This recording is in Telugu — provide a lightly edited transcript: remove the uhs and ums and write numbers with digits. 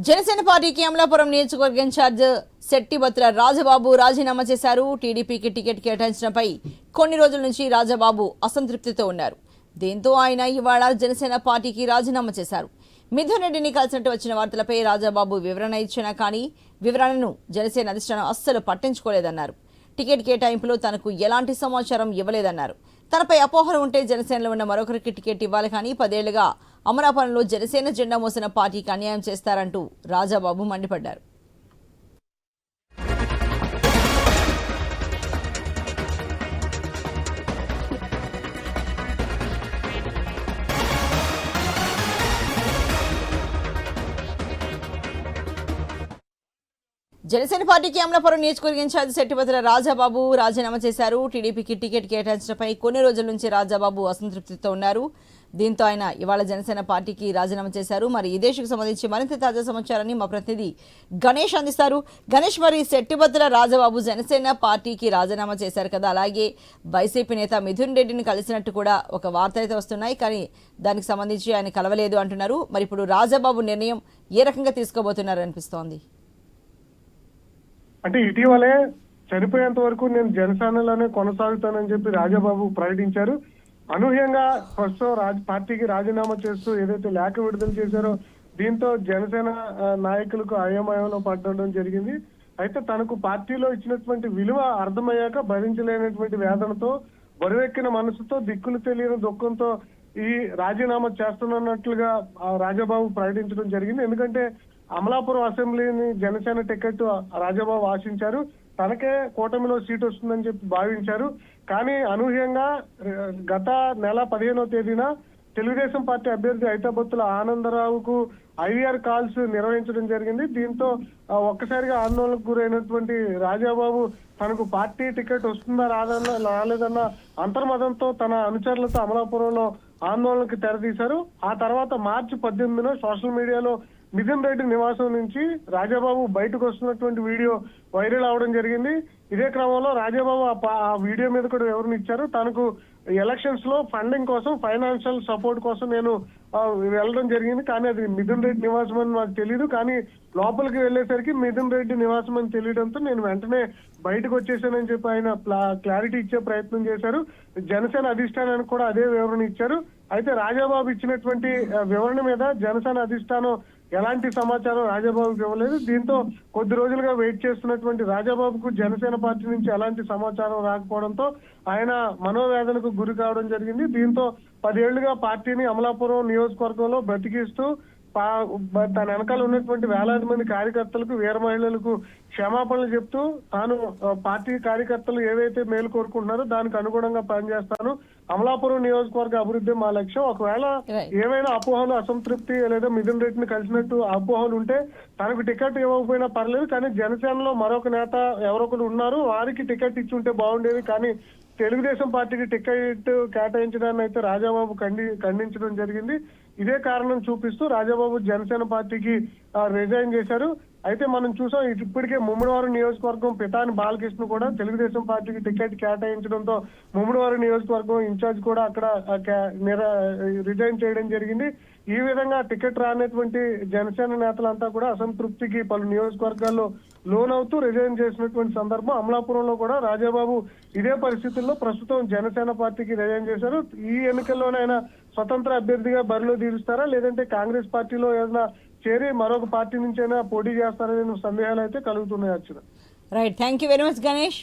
జనసేన పార్టీకి అమలాపురం నియోజకవర్గ ఇన్ఛార్జ్ శెట్టిబత్తుల రాజబాబు రాజీనామా చేశారు. టీడీపీకి టికెట్ కేటాయించడంపై కొన్ని రోజుల నుంచి రాజబాబు అసంతృప్తితో ఉన్నారు. దీంతో ఆయన ఇవాళ జనసేన పార్టీకి రాజీనామా చేశారు. మిథున్ రెడ్డిని కలిసినట్టు వచ్చిన వార్తలపై రాజబాబు వివరణ ఇచ్చినా కానీ వివరణను జనసేన అధిష్టానం అస్సలు పట్టించుకోలేదన్నారు. టికెట్ కేటాయింపులో తనకు ఎలాంటి సమాచారం ఇవ్వలేదన్నారు. తనపై అపోహలు ఉంటే జనసేనలో ఉన్న మరొకరికి టికెట్ ఇవ్వాలి కానీ 10 ఏళ్లుగా అమలాపురంలో జనసేన జెండా మోసిన పార్టీకి అన్యాయం చేస్తారంటూ రాజబాబు మండిపడ్డారు. జనసేన పార్టీకి అమలాపురం నియోజకవర్గ ఇన్ఛార్జ్ శెట్టిబత్తుల రాజబాబు రాజీనామా చేశారు. టీడీపీకి టికెట్ కేటాయించడంపై కొన్ని రోజుల నుంచి రాజబాబు అసంతృప్తితో ఉన్నారు. దీంతో ఆయన ఇవాళ జనసేన పార్టీకి రాజీనామా చేశారు. మరి ఈ దేశకు సంబంధించి మరింత తాజా సమాచారాన్ని మా ప్రతినిధి గణేష్ అందిస్తారు. గణేష్, మరి శెట్టిబత్తుల రాజబాబు జనసేన పార్టీకి రాజీనామా చేశారు కదా, అలాగే వైసీపీ నేత మిథున్ రెడ్డిని కలిసినట్టు కూడా ఒక వార్త అయితే వస్తున్నాయి. కానీ దానికి సంబంధించి ఆయన కలవలేదు అంటున్నారు. మరి ఇప్పుడు రాజబాబు నిర్ణయం ఏ రకంగా తీసుకోబోతున్నారు అనిపిస్తోంది? అంటే ఇటీవలే చనిపోయేంత వరకు నేను జనసేనలోనే కొనసాగుతానని చెప్పి రాజబాబు ప్రకటించారు. అనూహ్యంగా ప్రస్తుతం పార్టీకి రాజీనామా చేస్తూ ఏదైతే లేఖ విడుదల చేశారో దీంతో జనసేన నాయకులకు అయోమయంలో పడడం జరిగింది. అయితే తనకు పార్టీలో ఇచ్చినటువంటి విలువ అర్థమయ్యాక భరించలేనటువంటి వేదనతో బరువెక్కిన మనసుతో దిక్కులు తెలియని దుఃఖంతో ఈ రాజీనామా చేస్తున్నట్లుగా రాజబాబు ప్రకటించడం జరిగింది. ఎందుకంటే అమలాపురం అసెంబ్లీని జనసేన టికెట్ రాజబాబు ఆశించారు. తనకే కూటమిలో సీట్ వస్తుందని చెప్పి భావించారు. కానీ అనూహ్యంగా గత నెల 15వ తేదీన తెలుగుదేశం పార్టీ అభ్యర్థి ఐతాబత్తుల ఆనందరావుకు ఐవీఆర్ కాల్స్ నిర్వహించడం జరిగింది. దీంతో ఒక్కసారిగా ఆందోళనకు గురైనటువంటి రాజబాబు తనకు పార్టీ టికెట్ వస్తుందా రాలేదన్న అంతర్మతంతో తన అనుచరులతో అమలాపురంలో ఆందోళనకు తెరతీశారు. ఆ తర్వాత మార్చి 18న సోషల్ మీడియాలో మిథున్ రెడ్డి నివాసం నుంచి రాజబాబు బయటకు వస్తున్నటువంటి వీడియో వైరల్ అవడం జరిగింది. ఇదే క్రమంలో రాజబాబు ఆ వీడియో మీద కూడా వివరణ ఇచ్చారు. తనకు ఎలక్షన్స్ లో ఫండింగ్ కోసం, ఫైనాన్షియల్ సపోర్ట్ కోసం నేను వెళ్ళడం జరిగింది. కానీ అది మిథున్ రెడ్డి నివాసం అని నాకు తెలియదు. కానీ లోపలికి వెళ్లేసరికి మిథున్ రెడ్డి నివాసం అని తెలియడంతో నేను వెంటనే బయటకు వచ్చేసానని చెప్పి ఆయన క్లారిటీ ఇచ్చే ప్రయత్నం చేశారు. జనసేన అధిష్టానానికి కూడా అదే వివరణ ఇచ్చారు. అయితే రాజబాబు ఇచ్చినటువంటి వివరణ మీద జనసేన అధిష్టానం ఎలాంటి సమాచారం రాజబాబుకి ఇవ్వలేదు. దీంతో కొద్ది రోజులుగా వెయిట్ చేస్తున్నటువంటి రాజబాబుకు జనసేన పార్టీ నుంచి ఎలాంటి సమాచారం రాకపోవడంతో ఆయన మనోవేదనకు గురి కావడం జరిగింది. దీంతో 10 ఏళ్లుగా పార్టీని అమలాపురం నియోజకవర్గంలో బ్రతికిస్తూ తన వెనకాల ఉన్నటువంటి వేలాది మంది కార్యకర్తలకు, వీర మహిళలకు క్షమాపణలు చెప్తూ తాను పార్టీ కార్యకర్తలు ఏవైతే మేలు కోరుకుంటున్నారో దానికి అనుగుణంగా పనిచేస్తాను, అమలాపురం నియోజకవర్గ అభివృద్ధి మా లక్ష్యం. ఒకవేళ ఏమైనా అపోహలు, అసంతృప్తి లేదా మిథున్ రెడ్డిని కలిసినట్టు అపోహలు ఉంటే తనకు టికెట్ ఇవ్వకపోయినా పర్లేదు, కానీ జనసేనలో మరొక నేత ఎవరొకరు ఉన్నారు, వారికి టికెట్ ఇచ్చి ఉంటే బాగుండేది. కానీ తెలుగుదేశం పార్టీకి టికెట్ కేటాయించడాన్ని అయితే రాజబాబు ఖండించడం జరిగింది. ఇదే కారణం చూపిస్తూ రాజబాబు జనసేన పార్టీకి రిజైన్ చేశారు. అయితే మనం చూసాం ఇప్పటికే ముమ్మడివారం నియోజకవర్గం పితాని బాలకృష్ణ కూడా తెలుగుదేశం పార్టీకి టికెట్ కేటాయించడంతో ముమ్మడివారం నియోజకవర్గం ఇన్ఛార్జ్ కూడా అక్కడ రిజైన్ చేయడం జరిగింది. ఈ విధంగా టికెట్ రానటువంటి జనసేన నేతలంతా కూడా అసంతృప్తికి పలు నియోజకవర్గాల్లో లోనవుతూ రిజైన్ చేసినటువంటి సందర్భం. అమలాపురంలో కూడా రాజబాబు ఇదే పరిస్థితుల్లో ప్రస్తుతం జనసేన పార్టీకి రిజైన్ చేశారు. ఈ ఎన్నికల్లోనైనా స్వతంత్ర అభ్యర్థిగా బరిలో తీరుస్తారా, లేదంటే కాంగ్రెస్ పార్టీలో ఏదైనా చేరి మరొక పార్టీ నుంచైనా పోటీ చేస్తారనే సందేహాలు అయితే కలుగుతున్నాయి. Archana. Right, thank you very much Ganesh.